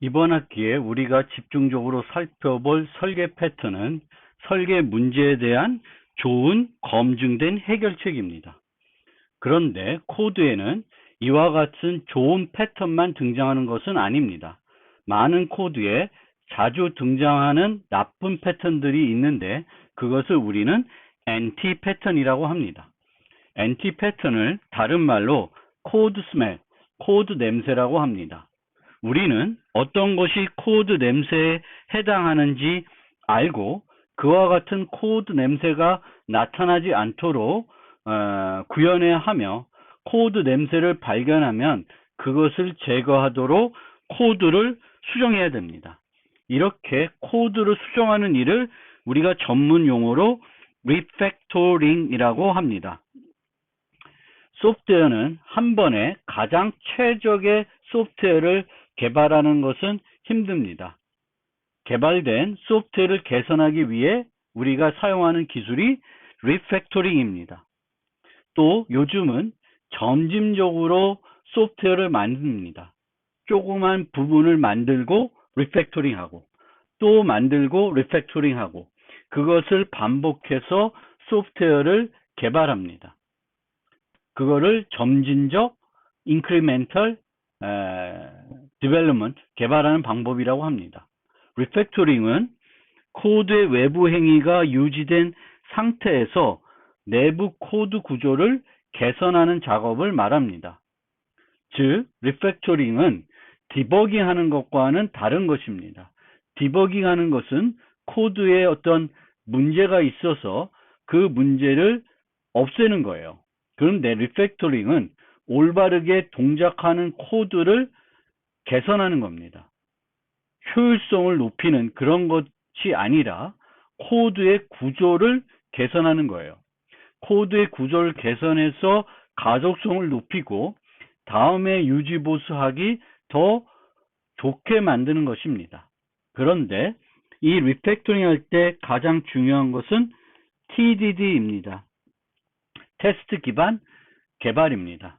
이번 학기에 우리가 집중적으로 살펴볼 설계 패턴은 설계 문제에 대한 좋은 검증된 해결책입니다. 그런데 코드에는 이와 같은 좋은 패턴만 등장하는 것은 아닙니다. 많은 코드에 자주 등장하는 나쁜 패턴들이 있는데 그것을 우리는 NT 패턴이라고 합니다. NT 패턴을 다른 말로 코드 스멜, 코드 냄새라고 합니다. 우리는 어떤 것이 코드 냄새에 해당하는지 알고 그와 같은 코드 냄새가 나타나지 않도록 구현해야 하며 코드 냄새를 발견하면 그것을 제거하도록 코드를 수정해야 됩니다. 이렇게 코드를 수정하는 일을 우리가 전문 용어로 리팩토링이라고 합니다. 소프트웨어는 한 번에 가장 최적의 소프트웨어를 개발하는 것은 힘듭니다. 개발된 소프트웨어를 개선하기 위해 우리가 사용하는 기술이 리팩토링입니다. 또 요즘은 점진적으로 소프트웨어를 만듭니다. 조그만 부분을 만들고 리팩토링하고 또 만들고 리팩토링하고 그것을 반복해서 소프트웨어를 개발합니다. 그거를 점진적 incremental development 개발하는 방법이라고 합니다. 리팩토링은 코드의 외부 행위가 유지된 상태에서 내부 코드 구조를 개선하는 작업을 말합니다. 즉, 리팩토링은 디버깅하는 것과는 다른 것입니다. 디버깅하는 것은 코드에 어떤 문제가 있어서 그 문제를 없애는 거예요. 그런데 리팩토링은 올바르게 동작하는 코드를 개선하는 겁니다. 효율성을 높이는 그런 것이 아니라 코드의 구조를 개선하는 거예요. 코드의 구조를 개선해서 가독성을 높이고 다음에 유지보수하기 더 좋게 만드는 것입니다. 그런데 이 리팩토링 할 때 가장 중요한 것은 TDD입니다. 테스트 기반 개발입니다.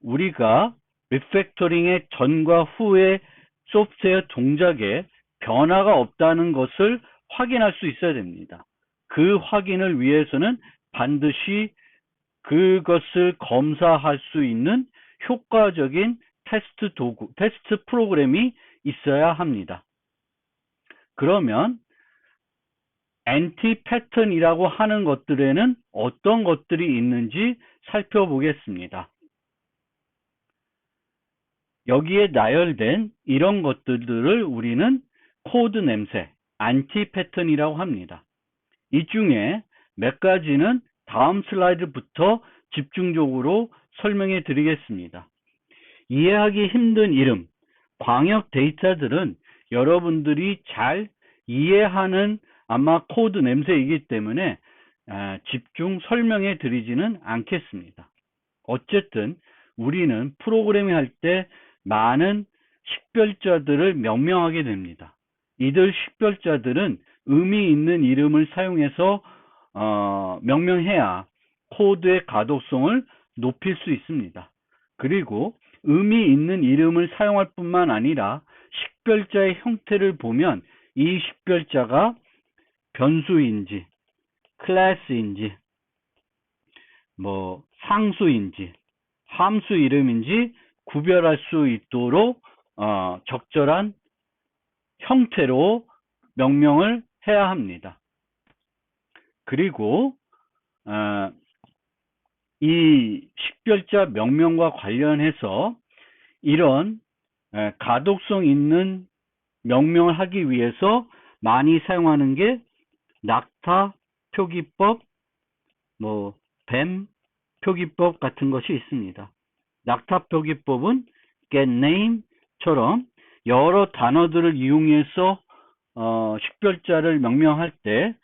우리가 리팩토링의 전과 후의 소프트웨어 동작에 변화가 없다는 것을 확인할 수 있어야 됩니다. 그 확인을 위해서는 반드시 그것을 검사할 수 있는 효과적인 테스트 도구, 테스트 프로그램이 있어야 합니다. 그러면 NT 패턴이라고 하는 것들에는 어떤 것들이 있는지 살펴보겠습니다. 여기에 나열된 이런 것들을 우리는 코드 냄새, 안티 패턴이라고 합니다. 이 중에 몇 가지는 다음 슬라이드부터 집중적으로 설명해 드리겠습니다. 이해하기 힘든 이름, 광역 데이터들은 여러분들이 잘 이해하는 아마 코드 냄새이기 때문에 집중 설명해 드리지는 않겠습니다. 어쨌든 우리는 프로그래밍 할 때 많은 식별자들을 명명하게 됩니다. 이들 식별자들은 의미 있는 이름을 사용해서 명명해야 코드의 가독성을 높일 수 있습니다. 그리고 의미 있는 이름을 사용할 뿐만 아니라 식별자의 형태를 보면 이 식별자가 변수인지 클래스인지 상수인지 함수 이름인지 구별할 수 있도록 적절한 형태로 명명을 해야 합니다. 그리고 이 식별자 명명과 관련해서 이런 가독성 있는 명명을 하기 위해서 많이 사용하는 게 낙타 표기법, 뱀 표기법 같은 것이 있습니다. 낙타 표기법은 getName처럼 여러 단어들을 이용해서 식별자를 명명할 때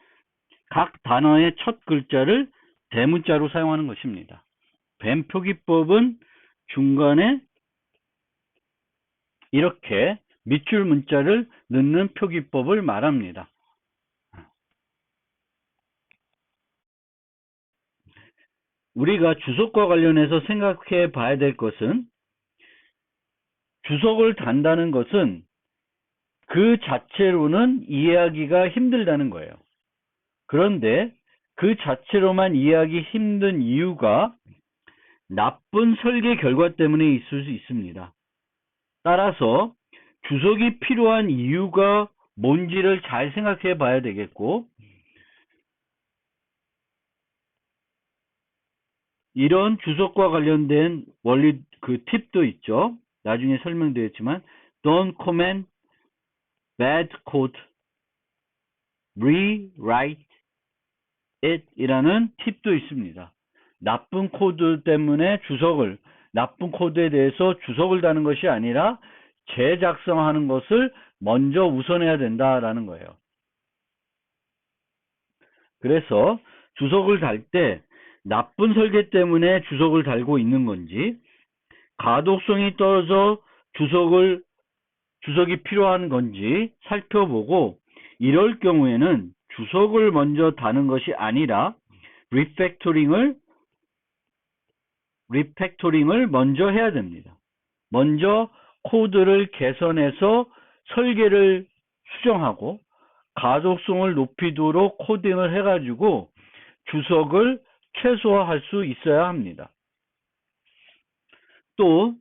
각 단어의 첫 글자를 대문자로 사용하는 것입니다. 뱀 표기법은 중간에 이렇게 밑줄 문자를 넣는 표기법을 말합니다. 우리가 주석과 관련해서 생각해 봐야 될 것은 주석을 단다는 것은 그 자체로는 이해하기가 힘들다는 거예요. 그런데 그 자체로만 이해하기 힘든 이유가 나쁜 설계 결과 때문에 있을 수 있습니다. 따라서 주석이 필요한 이유가 뭔지를 잘 생각해 봐야 되겠고, 이런 주석과 관련된 원리 팁도 있죠. 나중에 설명드렸지만 Don't comment bad code, rewrite it 이라는 팁도 있습니다. 나쁜 코드 때문에 나쁜 코드에 대해서 주석을 다는 것이 아니라 재작성하는 것을 먼저 우선해야 된다라는 거예요. 그래서 주석을 달 때 나쁜 설계 때문에 주석을 달고 있는 건지, 가독성이 떨어져 주석이 필요한 건지 살펴보고, 이럴 경우에는 주석을 먼저 다는 것이 아니라 리팩토링을 먼저 해야 됩니다. 먼저 코드를 개선해서 설계를 수정하고 가독성을 높이도록 코딩을 해가지고 주석을 최소화할 수 있어야 합니다. 또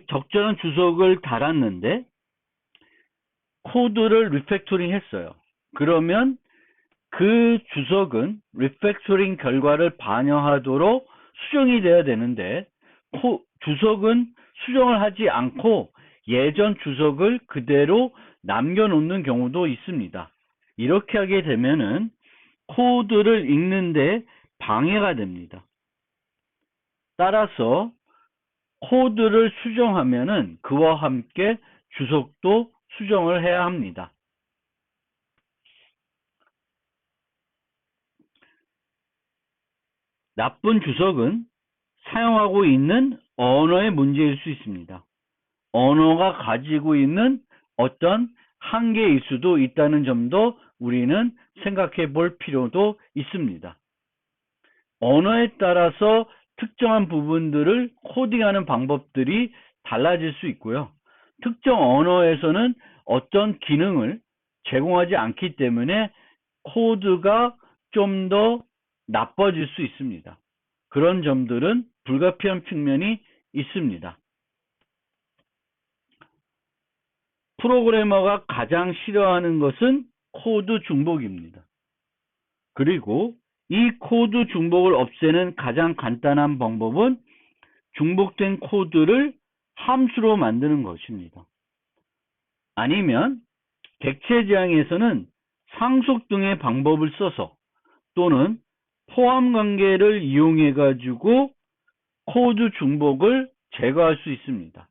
적절한 주석을 달았는데 코드를 리팩토링 했어요. 그러면 그 주석은 리팩토링 결과를 반영하도록 수정이 돼야 되는데, 주석은 수정을 하지 않고 예전 주석을 그대로 남겨놓는 경우도 있습니다. 이렇게 하게 되면은 코드를 읽는데 방해가 됩니다. 따라서 코드를 수정하면은 그와 함께 주석도 수정을 해야 합니다. 나쁜 주석은 사용하고 있는 언어의 문제일 수 있습니다. 언어가 가지고 있는 어떤 한계일 수도 있다는 점도 우리는 생각해 볼 필요도 있습니다. 언어에 따라서 특정한 부분들을 코딩하는 방법들이 달라질 수 있고요. 특정 언어에서는 어떤 기능을 제공하지 않기 때문에 코드가 좀 더 나빠질 수 있습니다. 그런 점들은 불가피한 측면이 있습니다. 프로그래머가 가장 싫어하는 것은 코드 중복입니다. 그리고 이 코드 중복을 없애는 가장 간단한 방법은 중복된 코드를 함수로 만드는 것입니다. 아니면 객체 지향에서는 상속 등의 방법을 써서 또는 포함 관계를 이용해 가지고 코드 중복을 제거할 수 있습니다.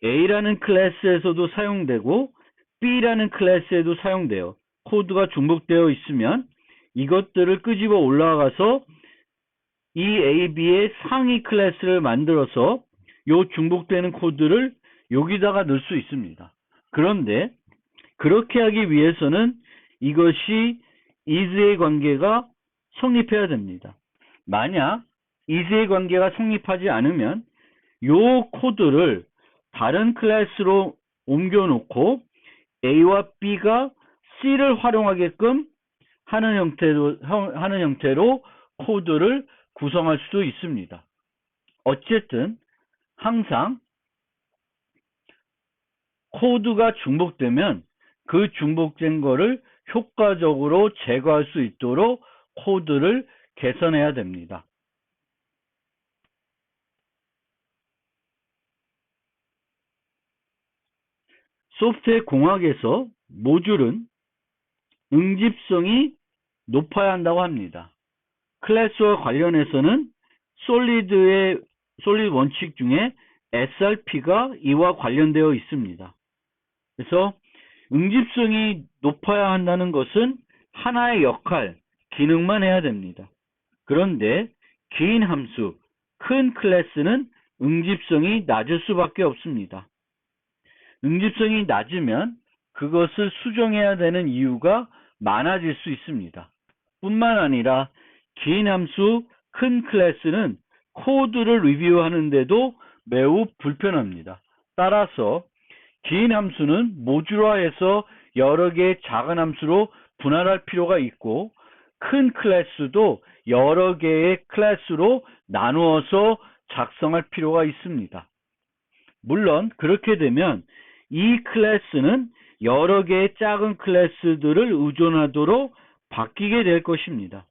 A라는 클래스에서도 사용되고 B라는 클래스에도 사용돼요. 코드가 중복되어 있으면 이것들을 끄집어 올라가서 이 A, B의 상위 클래스를 만들어서 요 중복되는 코드를 여기다가 넣을 수 있습니다. 그런데 그렇게 하기 위해서는 이것이 is의 관계가 성립해야 됩니다. 만약 is의 관계가 성립하지 않으면 요 코드를 다른 클래스로 옮겨놓고 A와 B가 C를 활용하게끔 하는 형태로 코드를 구성할 수도 있습니다. 어쨌든 항상 코드가 중복되면 그 중복된 거를 효과적으로 제거할 수 있도록 코드를 개선해야 됩니다. 소프트웨어 공학에서 모듈은 응집성이 높아야 한다고 합니다. 클래스와 관련해서는 솔리드 원칙 중에 SRP가 이와 관련되어 있습니다. 그래서 응집성이 높아야 한다는 것은 하나의 역할, 기능만 해야 됩니다. 그런데 긴 함수, 큰 클래스는 응집성이 낮을 수밖에 없습니다. 응집성이 낮으면 그것을 수정해야 되는 이유가 많아질 수 있습니다. 뿐만 아니라 긴 함수, 큰 클래스는 코드를 리뷰하는데도 매우 불편합니다. 따라서 긴 함수는 모듈화해서 여러 개의 작은 함수로 분할할 필요가 있고, 큰 클래스도 여러 개의 클래스로 나누어서 작성할 필요가 있습니다. 물론 그렇게 되면 이 클래스는 여러 개의 작은 클래스들을 의존하도록 바뀌게 될 것입니다.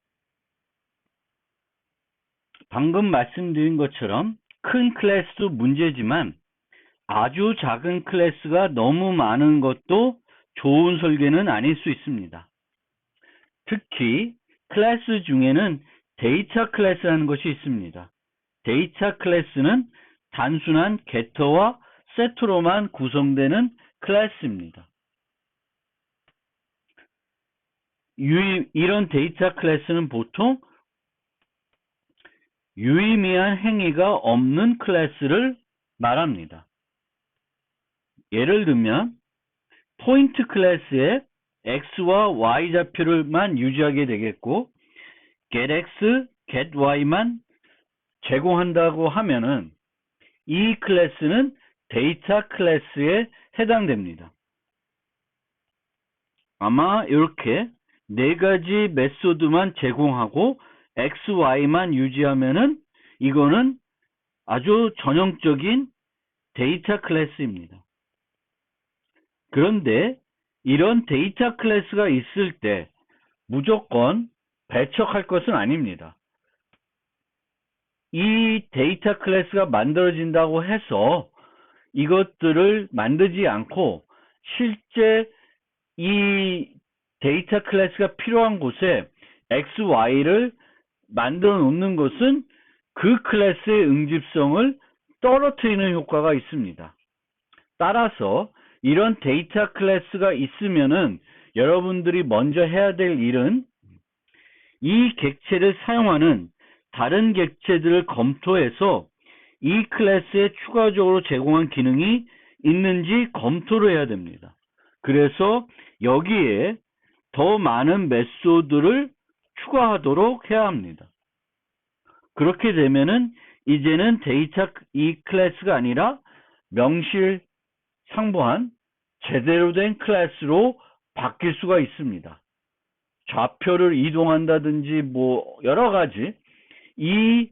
방금 말씀드린 것처럼 큰 클래스도 문제지만 아주 작은 클래스가 너무 많은 것도 좋은 설계는 아닐 수 있습니다. 특히 클래스 중에는 데이터 클래스라는 것이 있습니다. 데이터 클래스는 단순한 게터와 세터로만 구성되는 클래스입니다. 이런 데이터 클래스는 보통 유의미한 행위가 없는 클래스를 말합니다. 예를 들면 포인트 클래스에 x와 y 좌표를만 유지하게 되겠고 getx, gety만 제공한다고 하면은 이 클래스는 데이터 클래스에 해당됩니다. 아마 이렇게 네 가지 메소드만 제공하고 x, y만 유지하면은 이거는 아주 전형적인 데이터 클래스입니다. 그런데 이런 데이터 클래스가 있을 때 무조건 배척할 것은 아닙니다. 이 데이터 클래스가 만들어진다고 해서 이것들을 만들지 않고 실제 이 데이터 클래스가 필요한 곳에 x, y를 만들어 놓는 것은 그 클래스의 응집성을 떨어뜨리는 효과가 있습니다. 따라서 이런 데이터 클래스가 있으면은 여러분들이 먼저 해야 될 일은 이 객체를 사용하는 다른 객체들을 검토해서 이 클래스에 추가적으로 제공한 기능이 있는지 검토를 해야 됩니다. 그래서 여기에 더 많은 메소드를 추가하도록 해야 합니다. 그렇게 되면은 이제는 데이터 이 클래스가 아니라 명실상부한 제대로 된 클래스로 바뀔 수가 있습니다. 좌표를 이동한다든지 뭐 여러 가지 이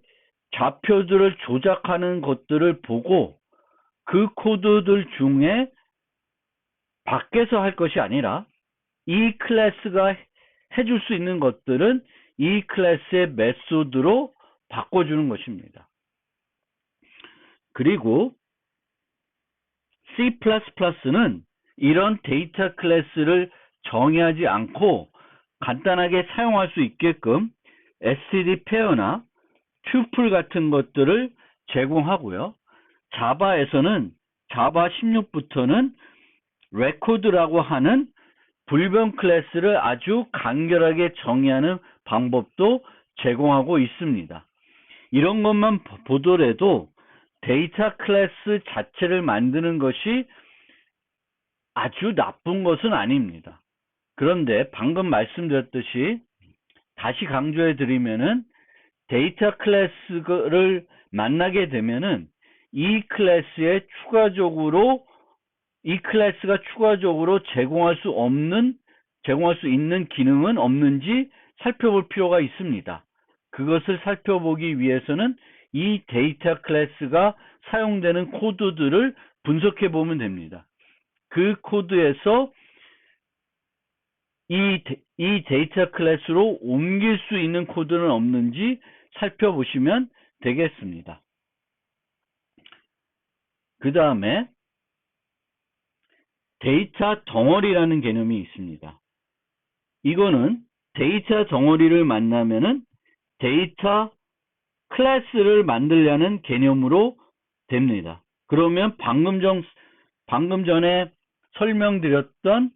좌표들을 조작하는 것들을 보고 그 코드들 중에 밖에서 할 것이 아니라 이 클래스가 해줄 수 있는 것들은 이 클래스의 메소드로 바꿔주는 것입니다. 그리고 C++는 이런 데이터 클래스를 정의하지 않고 간단하게 사용할 수 있게끔 std 페어나 tuple 같은 것들을 제공하고요. 자바에서는 자바 16부터는 record라고 하는 불변 클래스를 아주 간결하게 정의하는 방법도 제공하고 있습니다. 이런 것만 보더라도 데이터 클래스 자체를 만드는 것이 아주 나쁜 것은 아닙니다. 그런데 방금 말씀드렸듯이 다시 강조해 드리면은 데이터 클래스를 만나게 되면은 이 클래스가 추가적으로 제공할 수 있는 기능은 없는지 살펴볼 필요가 있습니다. 그것을 살펴보기 위해서는 이 데이터 클래스가 사용되는 코드들을 분석해 보면 됩니다. 그 코드에서 이 데이터 클래스로 옮길 수 있는 코드는 없는지 살펴보시면 되겠습니다. 그 다음에 데이터 덩어리라는 개념이 있습니다. 이거는 데이터 덩어리를 만나면은 데이터 클래스를 만들려는 개념으로 됩니다. 그러면 방금 전에 설명드렸던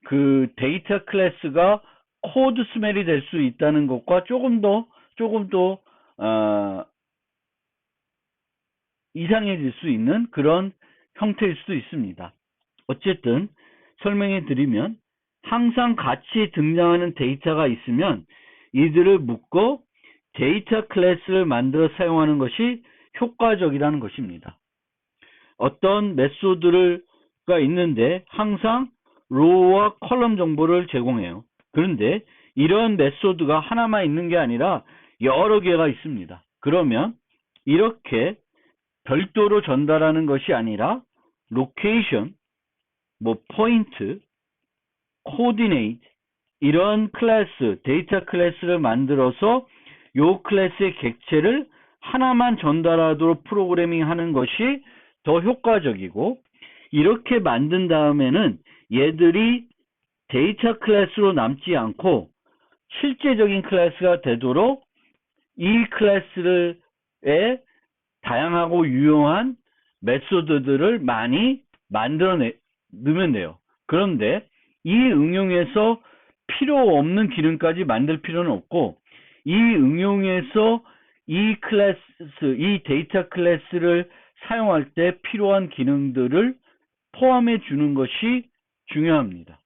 그 데이터 클래스가 코드 스멜이 될 수 있다는 것과 조금 더 이상해질 수 있는 그런 형태일 수도 있습니다. 어쨌든 설명해 드리면 항상 같이 등장하는 데이터가 있으면 이들을 묶어 데이터 클래스를 만들어 사용하는 것이 효과적이라는 것입니다. 어떤 메소드가 있는데 항상 로우와 컬럼 정보를 제공해요. 그런데 이런 메소드가 하나만 있는 게 아니라 여러 개가 있습니다. 그러면 이렇게 별도로 전달하는 것이 아니라 로케이션, 포인트, 코디네이트 이런 클래스, 데이터 클래스를 만들어서 요 클래스의 객체를 하나만 전달하도록 프로그래밍 하는 것이 더 효과적이고, 이렇게 만든 다음에는 얘들이 데이터 클래스로 남지 않고 실제적인 클래스가 되도록 이 클래스의 다양하고 유용한 메소드들을 많이 만들어 넣으면 돼요. 그런데 이 응용에서 필요 없는 기능까지 만들 필요는 없고, 이 응용에서 이 데이터 클래스를 사용할 때 필요한 기능들을 포함해 주는 것이 중요합니다.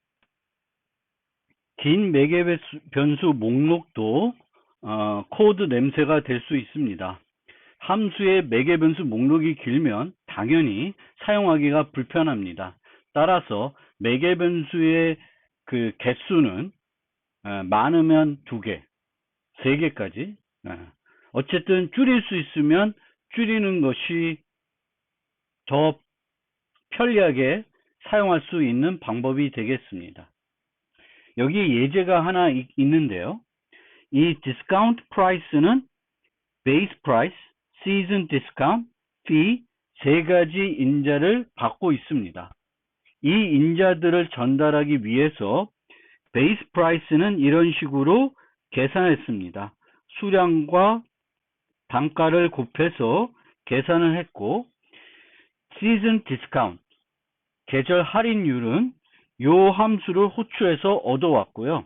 긴 매개 변수 목록도 코드 냄새가 될 수 있습니다. 함수의 매개 변수 목록이 길면 당연히 사용하기가 불편합니다. 따라서 매개 변수의 그 개수는 많으면 2개, 3개까지 어쨌든 줄일 수 있으면 줄이는 것이 더 편리하게 사용할 수 있는 방법이 되겠습니다. 여기 예제가 하나 있는데요. 이 디스카운트 프라이스는 베이스 프라이스, 시즌 디스카운트, 피 3가지 인자를 받고 있습니다. 이 인자들을 전달하기 위해서 베이스 프라이스는 이런 식으로 계산했습니다. 수량과 단가를 곱해서 계산을 했고, 시즌 디스카운트, 계절 할인율은 요 함수를 호출해서 얻어왔고요.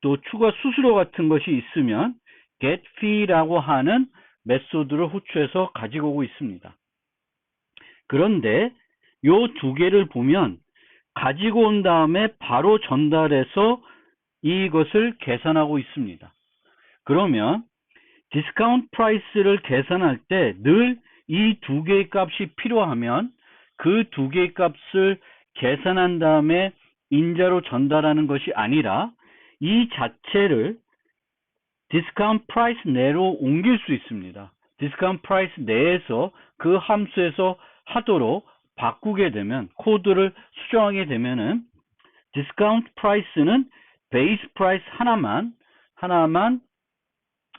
또 추가 수수료 같은 것이 있으면 get fee라고 하는 메소드를 호출해서 가지고 오고 있습니다. 그런데 요 2개를 보면 가지고 온 다음에 바로 전달해서 이것을 계산하고 있습니다. 그러면 디스카운트 프라이스를 계산할 때 늘 이 2개의 값이 필요하면 그 2개의 값을 계산한 다음에 인자로 전달하는 것이 아니라 이 자체를 디스카운트 프라이스 내로 옮길 수 있습니다. 디스카운트 프라이스 내에서 그 함수에서 하도록 바꾸게 되면, 코드를 수정하게 되면은 디스카운트 프라이스는 베이스 프라이스 하나만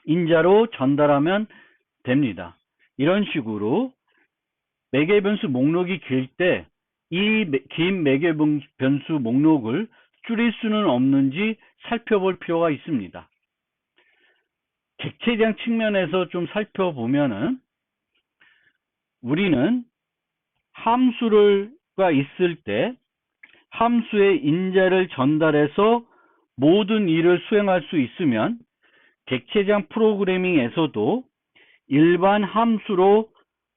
인자로 전달하면 됩니다. 이런 식으로 매개 변수 목록이 길 때 이 긴 매개 변수 목록을 줄일 수는 없는지 살펴볼 필요가 있습니다. 객체량 측면에서 좀 살펴보면은 우리는 함수가 있을 때 함수의 인자를 전달해서 모든 일을 수행할 수 있으면 객체량 프로그래밍에서도 일반 함수로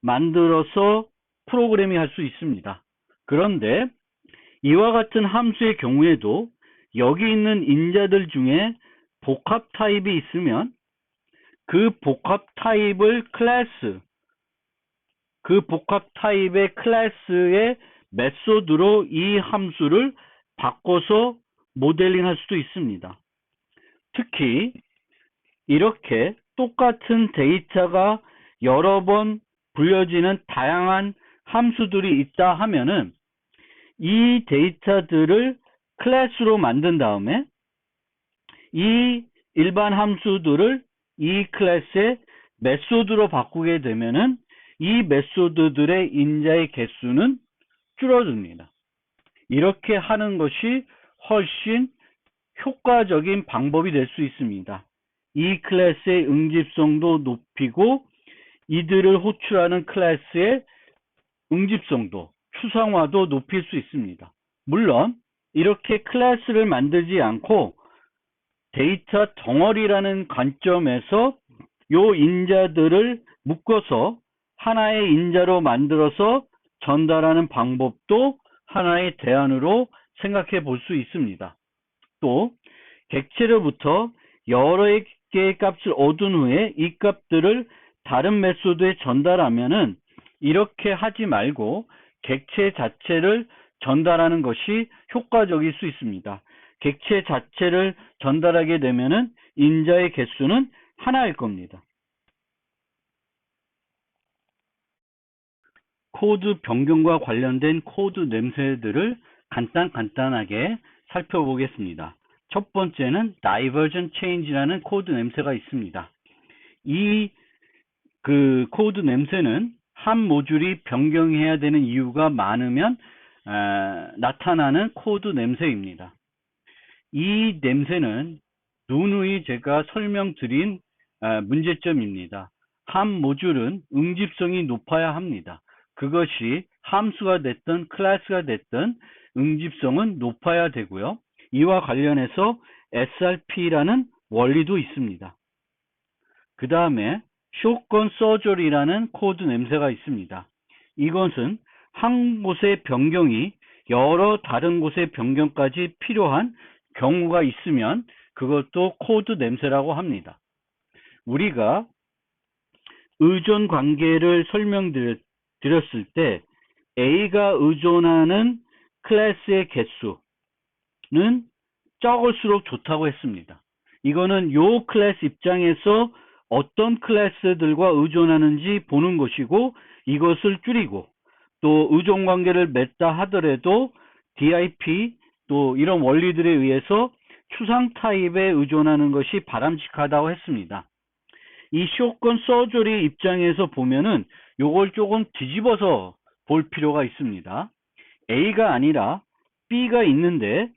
만들어서 프로그래밍 할 수 있습니다. 그런데 이와 같은 함수의 경우에도 여기 있는 인자들 중에 복합 타입이 있으면 그 복합 타입을 그 복합 타입의 클래스의 메소드로 이 함수를 바꿔서 모델링 할 수도 있습니다. 특히 이렇게 똑같은 데이터가 여러 번 불려지는 다양한 함수들이 있다 하면은 이 데이터들을 클래스로 만든 다음에 이 일반 함수들을 이 클래스의 메소드로 바꾸게 되면은 이 메소드들의 인자의 개수는 줄어듭니다. 이렇게 하는 것이 훨씬 효과적인 방법이 될 수 있습니다. 이 클래스의 응집성도 높이고 이들을 호출하는 클래스의 응집성도, 추상화도 높일 수 있습니다. 물론 이렇게 클래스를 만들지 않고 데이터 덩어리라는 관점에서 요 인자들을 묶어서 하나의 인자로 만들어서 전달하는 방법도 하나의 대안으로 생각해 볼 수 있습니다. 또 객체로부터 여러 개의 값을 얻은 후에 이 값들을 다른 메소드에 전달하면은 이렇게 하지 말고 객체 자체를 전달하는 것이 효과적일 수 있습니다. 객체 자체를 전달하게 되면은 인자의 개수는 하나일 겁니다. 코드 변경과 관련된 코드 냄새들을 간단하게 살펴보겠습니다. 첫 번째는 diversion change라는 코드 냄새가 있습니다. 이 코드 냄새는 한 모듈이 변경해야 되는 이유가 많으면 나타나는 코드 냄새입니다. 이 냄새는 누누이 제가 설명드린 문제점입니다. 한 모듈은 응집성이 높아야 합니다. 그것이 함수가 됐든 클래스가 됐든 응집성은 높아야 되고요. 이와 관련해서 SRP라는 원리도 있습니다. 그 다음에 shotgun surgery라는 코드 냄새가 있습니다. 이것은 한 곳의 변경이 여러 다른 곳의 변경까지 필요한 경우가 있으면 그것도 코드 냄새라고 합니다. 우리가 의존 관계를 설명드렸을 때 A가 의존하는 클래스의 개수는 적을수록 좋다고 했습니다. 이거는 요 클래스 입장에서 어떤 클래스들과 의존하는지 보는 것이고, 이것을 줄이고 또 의존 관계를 맺다 하더라도 DIP 또 이런 원리들에 의해서 추상 타입에 의존하는 것이 바람직하다고 했습니다. 이 shotgun surgery 입장에서 보면은 요걸 조금 뒤집어서 볼 필요가 있습니다. A가 아니라 B가 있는데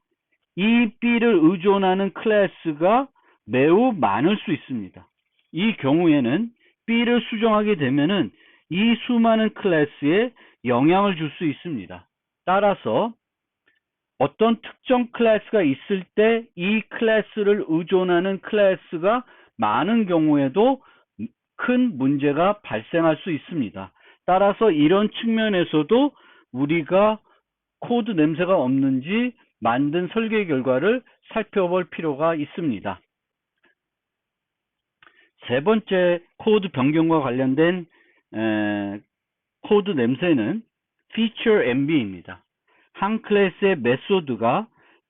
이 B를 의존하는 클래스가 매우 많을 수 있습니다. 이 경우에는 B를 수정하게 되면은 이 수많은 클래스에 영향을 줄 수 있습니다. 따라서 어떤 특정 클래스가 있을 때 이 클래스를 의존하는 클래스가 많은 경우에도 큰 문제가 발생할 수 있습니다. 따라서 이런 측면에서도 우리가 코드 냄새가 없는지 만든 설계 결과를 살펴볼 필요가 있습니다. 세 번째 코드 변경과 관련된 코드 냄새는 feature envy입니다. 한 클래스의 메소드가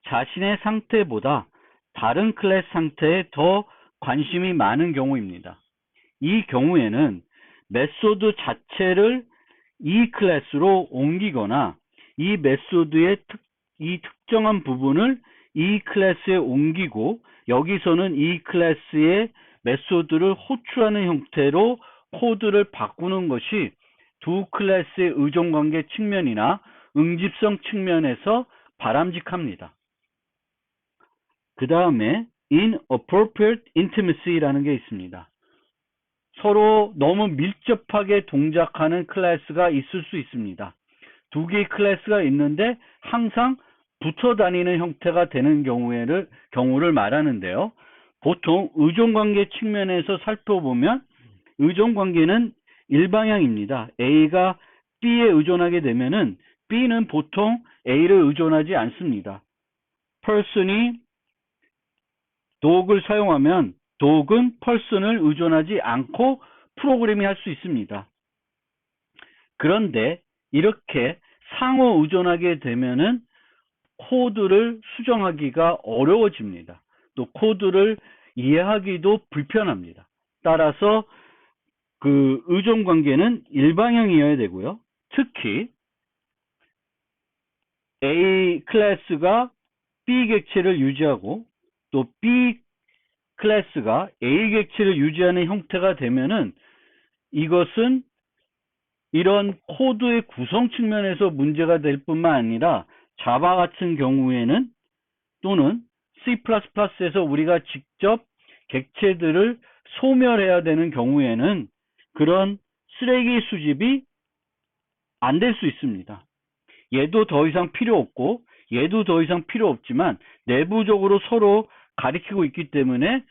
자신의 상태보다 다른 클래스 상태에 더 관심이 많은 경우입니다. 이 경우에는 메소드 자체를 이 클래스로 옮기거나 이 메소드의 이 특정한 부분을 이 클래스에 옮기고 여기서는 이 클래스의 메소드를 호출하는 형태로 코드를 바꾸는 것이 두 클래스의 의존관계 측면이나 응집성 측면에서 바람직합니다. 그 다음에 inappropriate intimacy라는 게 있습니다. 서로 너무 밀접하게 동작하는 클래스가 있을 수 있습니다. 두 개의 클래스가 있는데 항상 붙어 다니는 형태가 되는 경우를 말하는데요. 보통 의존관계 측면에서 살펴보면 의존관계는 일방향입니다. A가 B에 의존하게 되면은 B는 보통 A를 의존하지 않습니다. person이 dog을 사용하면 dog은 person을 의존하지 않고 프로그래밍 할 수 있습니다. 그런데 이렇게 상호 의존하게 되면은 코드를 수정하기가 어려워집니다. 또 코드를 이해하기도 불편합니다. 따라서 그 의존 관계는 일방향이어야 되고요. 특히 A 클래스가 B 객체를 유지하고 또 B 클래스가 A 객체를 유지하는 형태가 되면은 이것은 이런 코드의 구성 측면에서 문제가 될 뿐만 아니라 자바 같은 경우에는 또는 C++에서 우리가 직접 객체들을 소멸해야 되는 경우에는 그런 쓰레기 수집이 안 될 수 있습니다. 얘도 더 이상 필요 없고 얘도 더 이상 필요 없지만 내부적으로 서로 가리키고 있기 때문에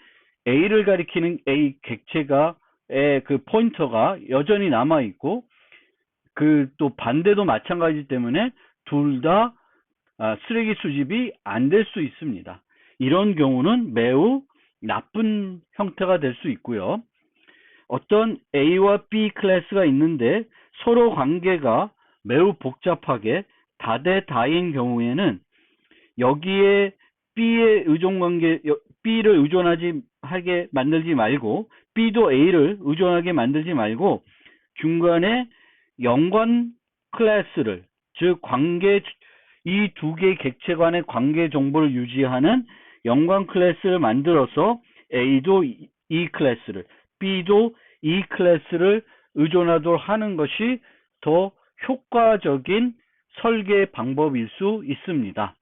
A를 가리키는 A 객체가의 그 포인터가 여전히 남아 있고 그 또 반대도 마찬가지이기 때문에 둘 다 쓰레기 수집이 안 될 수 있습니다. 이런 경우는 매우 나쁜 형태가 될 수 있고요. 어떤 A와 B 클래스가 있는데 서로 관계가 매우 복잡하게 다대다인 경우에는 여기에 B의 의존관계, B를 하게 만들지 말고 B도 A를 의존하게 만들지 말고 중간에 연관 클래스를, 즉 관계, 이 두 개의 객체 간의 관계 정보를 유지하는 연관 클래스를 만들어서 A도 E 클래스를, B도 E 클래스를 의존하도록 하는 것이 더 효과적인 설계 방법일 수 있습니다.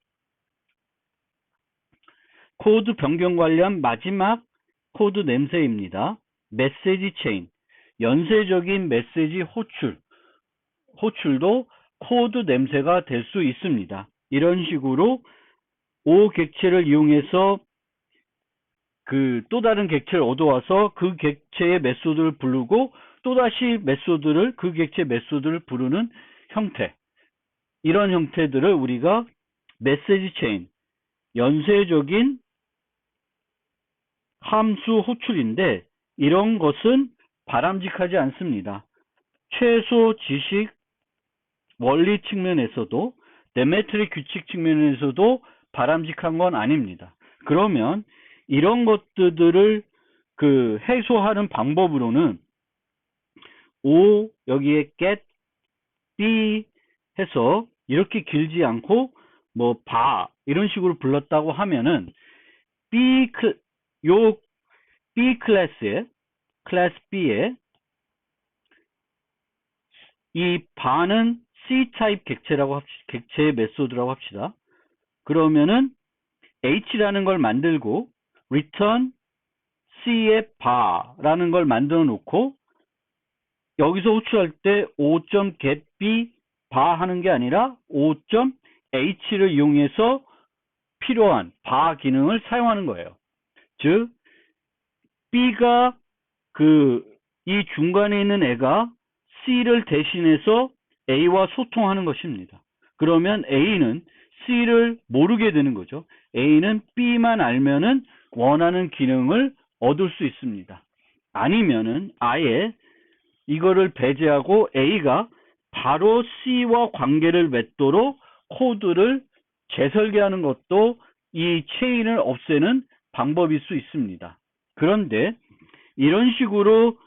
코드 변경 관련 마지막 코드 냄새입니다. 메시지 체인, 연쇄적인 메시지 호출도 코드 냄새가 될 수 있습니다. 이런 식으로 O 객체를 이용해서 또 다른 객체를 얻어와서 그 객체의 메소드를 부르고 또다시 그 객체 메소드를 부르는 형태, 이런 형태들을 우리가 메시지 체인, 연쇄적인 함수 호출인데, 이런 것은 바람직하지 않습니다. 최소 지식 원리 측면에서도 데메트리 규칙 측면에서도 바람직한 건 아닙니다. 그러면 이런 것들을 해소하는 방법으로는 O 여기에 get B 해서 이렇게 길지 않고 바 이런 식으로 불렀다고 하면은 B 클래스에, 클래스 B에 이 바는 C 타입 객체의 메소드라고 합시다. 그러면은 H라는 걸 만들고 return C의 바라는 걸 만들어 놓고 여기서 호출할 때 O.getB 바 하는 게 아니라 O.h를 이용해서 필요한 바 기능을 사용하는 거예요. 즉 B가 이 중간에 있는 애가 C를 대신해서 A와 소통하는 것입니다. 그러면 A는 C를 모르게 되는 거죠. A는 B만 알면은 원하는 기능을 얻을 수 있습니다. 아니면은 아예 이거를 배제하고 A가 바로 C와 관계를 맺도록 코드를 재설계하는 것도 이 체인을 없애는 방법일 수 있습니다. 그런데 이런 식으로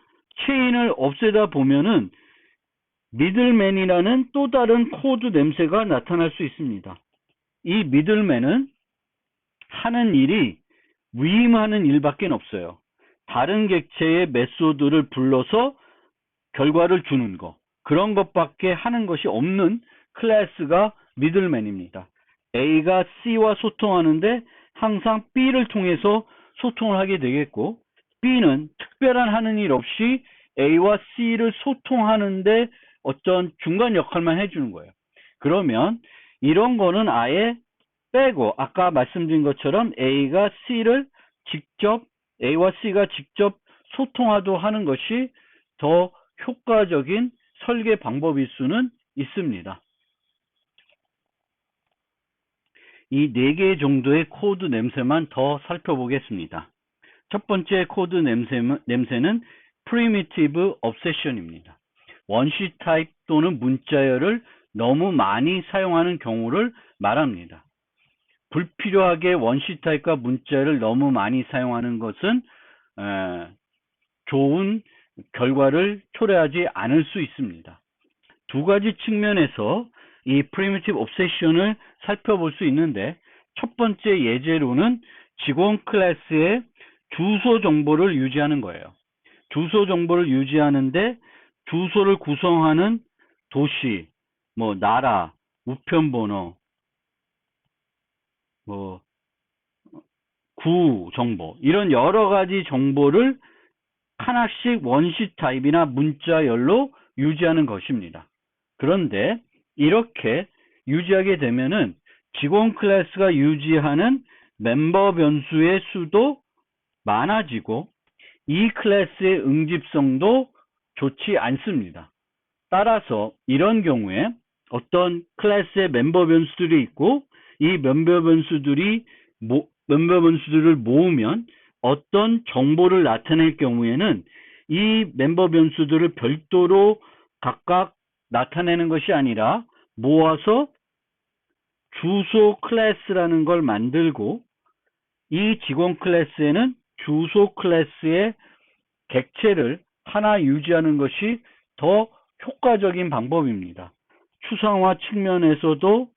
체인을 없애다 보면은 미들맨이라는 또 다른 코드 냄새가 나타날 수 있습니다. 이 미들맨은 하는 일이 위임하는 일밖에 없어요. 다른 객체의 메소드를 불러서 결과를 주는 거, 그런 것밖에 하는 것이 없는 클래스가 미들맨입니다. A가 C와 소통하는데 항상 B를 통해서 소통을 하게 되겠고, B는 특별한 하는 일 없이 A와 C를 소통하는데 어떤 중간 역할만 해주는 거예요. 그러면 이런 거는 아예 빼고 아까 말씀드린 것처럼 A와 C가 직접 소통하도록 하는 것이 더 효과적인 설계 방법일 수는 있습니다. 이 4개 정도의 코드 냄새만 더 살펴보겠습니다. 첫 번째 코드 냄새는 Primitive Obsession입니다. 원시 타입 또는 문자열을 너무 많이 사용하는 경우를 말합니다. 불필요하게 원시 타입과 문자열을 너무 많이 사용하는 것은 좋은 결과를 초래하지 않을 수 있습니다. 두 가지 측면에서 이 Primitive Obsession을 살펴볼 수 있는데, 첫 번째 예제로는 직원 클래스의 주소 정보를 유지하는 거예요. 주소 정보를 유지하는데 주소를 구성하는 도시, 나라, 우편번호, 구 정보, 이런 여러 가지 정보를 하나씩 원시 타입이나 문자열로 유지하는 것입니다. 그런데 이렇게 유지하게 되면은 직원 클래스가 유지하는 멤버 변수의 수도 많아지고 이 클래스의 응집성도 좋지 않습니다. 따라서 이런 경우에 어떤 클래스의 멤버 변수들이 있고 이 멤버 변수들을 모으면 어떤 정보를 나타낼 경우에는 이 멤버 변수들을 별도로 각각 나타내는 것이 아니라 모아서 주소 클래스라는 걸 만들고, 이 직원 클래스에는 주소 클래스의 객체를 하나 유지하는 것이 더 효과적인 방법입니다. 추상화 측면에서도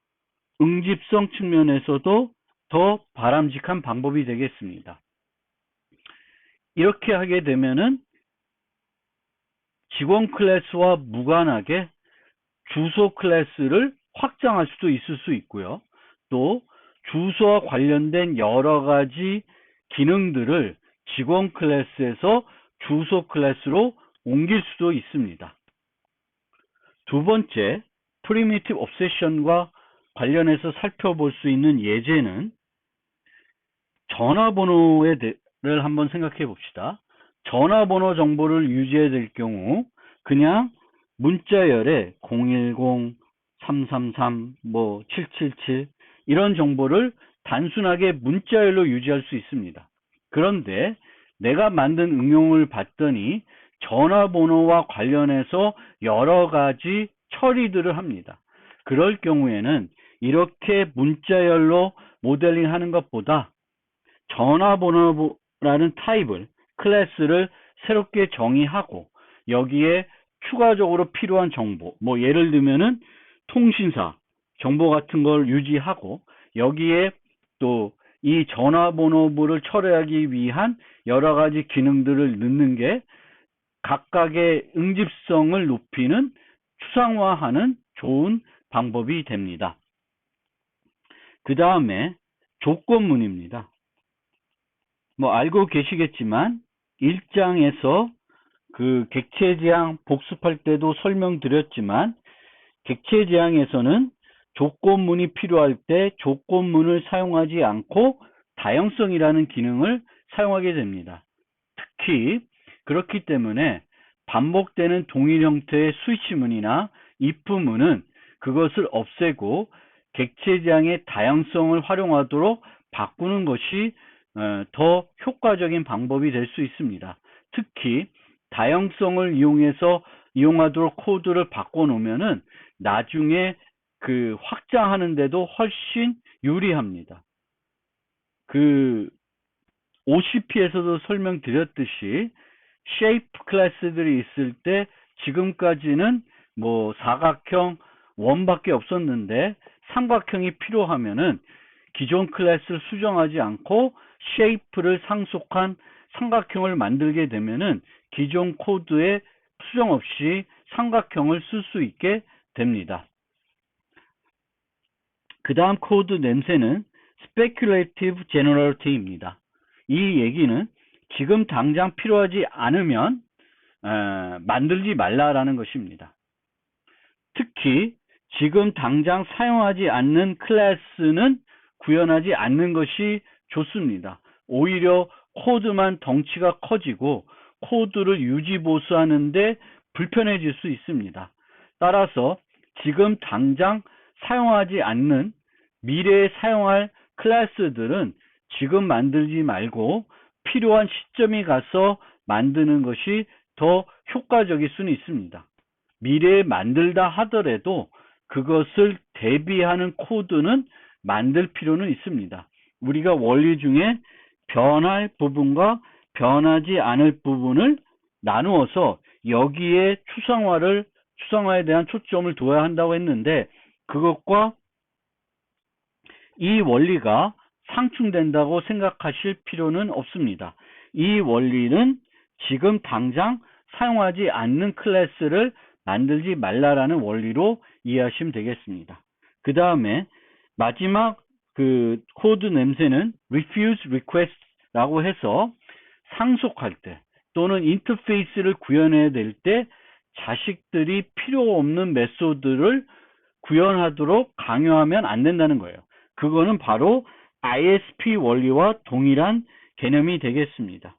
응집성 측면에서도 더 바람직한 방법이 되겠습니다. 이렇게 하게 되면은 직원 클래스와 무관하게 주소 클래스를 확장할 수도 있을 수 있고요. 또 주소와 관련된 여러 가지 기능들을 직원 클래스에서 주소 클래스로 옮길 수도 있습니다. 두 번째, 프리미티브 옵세션과 관련해서 살펴볼 수 있는 예제는 전화번호를 한번 생각해 봅시다. 전화번호 정보를 유지해야 될 경우 그냥 문자열에 010, 333, 777 이런 정보를 단순하게 문자열로 유지할 수 있습니다. 그런데 내가 만든 응용을 봤더니 전화번호와 관련해서 여러 가지 처리들을 합니다. 그럴 경우에는 이렇게 문자열로 모델링 하는 것보다 전화번호라는 타입을, 클래스를 새롭게 정의하고 여기에 추가적으로 필요한 정보, 예를 들면은 통신사 정보 같은 걸 유지하고 여기에 또 이 전화번호부를 처리하기 위한 여러 가지 기능들을 넣는 게 각각의 응집성을 높이는, 추상화하는 좋은 방법이 됩니다. 그 다음에 조건문입니다. 알고 계시겠지만 1장에서 그 객체지향 복습할 때도 설명드렸지만, 객체지향에서는 조건문이 필요할 때 조건문을 사용하지 않고 다형성이라는 기능을 사용하게 됩니다. 특히 그렇기 때문에 반복되는 동일 형태의 스위치문이나 if문은 그것을 없애고 객체지향의 다양성을 활용하도록 바꾸는 것이 더 효과적인 방법이 될 수 있습니다. 특히 다양성을 이용하도록 코드를 바꿔놓으면은 나중에 그 확장하는데도 훨씬 유리합니다. 그 OCP에서도 설명드렸듯이 shape 클래스들이 있을 때 지금까지는 사각형, 원밖에 없었는데 삼각형이 필요하면은 기존 클래스를 수정하지 않고 shape를 상속한 삼각형을 만들게 되면은 기존 코드에 수정 없이 삼각형을 쓸 수 있게 됩니다. 그 다음 코드 냄새는 speculative generality입니다. 이 얘기는 지금 당장 필요하지 않으면 만들지 말라라는 것입니다. 특히 지금 당장 사용하지 않는 클래스는 구현하지 않는 것이 좋습니다. 오히려 코드만 덩치가 커지고 코드를 유지 보수하는데 불편해질 수 있습니다. 따라서 지금 당장 사용하지 않는, 미래에 사용할 클래스들은 지금 만들지 말고 필요한 시점이 가서 만드는 것이 더 효과적일 수는 있습니다. 미래에 만들다 하더라도 그것을 대비하는 코드는 만들 필요는 있습니다. 우리가 원리 중에 변할 부분과 변하지 않을 부분을 나누어서 여기에 추상화에 대한 초점을 둬야 한다고 했는데, 그것과 이 원리가 상충된다고 생각하실 필요는 없습니다. 이 원리는 지금 당장 사용하지 않는 클래스를 만들지 말라라는 원리로 이해하시면 되겠습니다. 그 다음에 마지막 그 코드 냄새는 refuse request라고 해서 상속할 때 또는 인터페이스를 구현해야 될 때 자식들이 필요 없는 메소드를 구현하도록 강요하면 안 된다는 거예요. 그거는 바로 ISP 원리와 동일한 개념이 되겠습니다.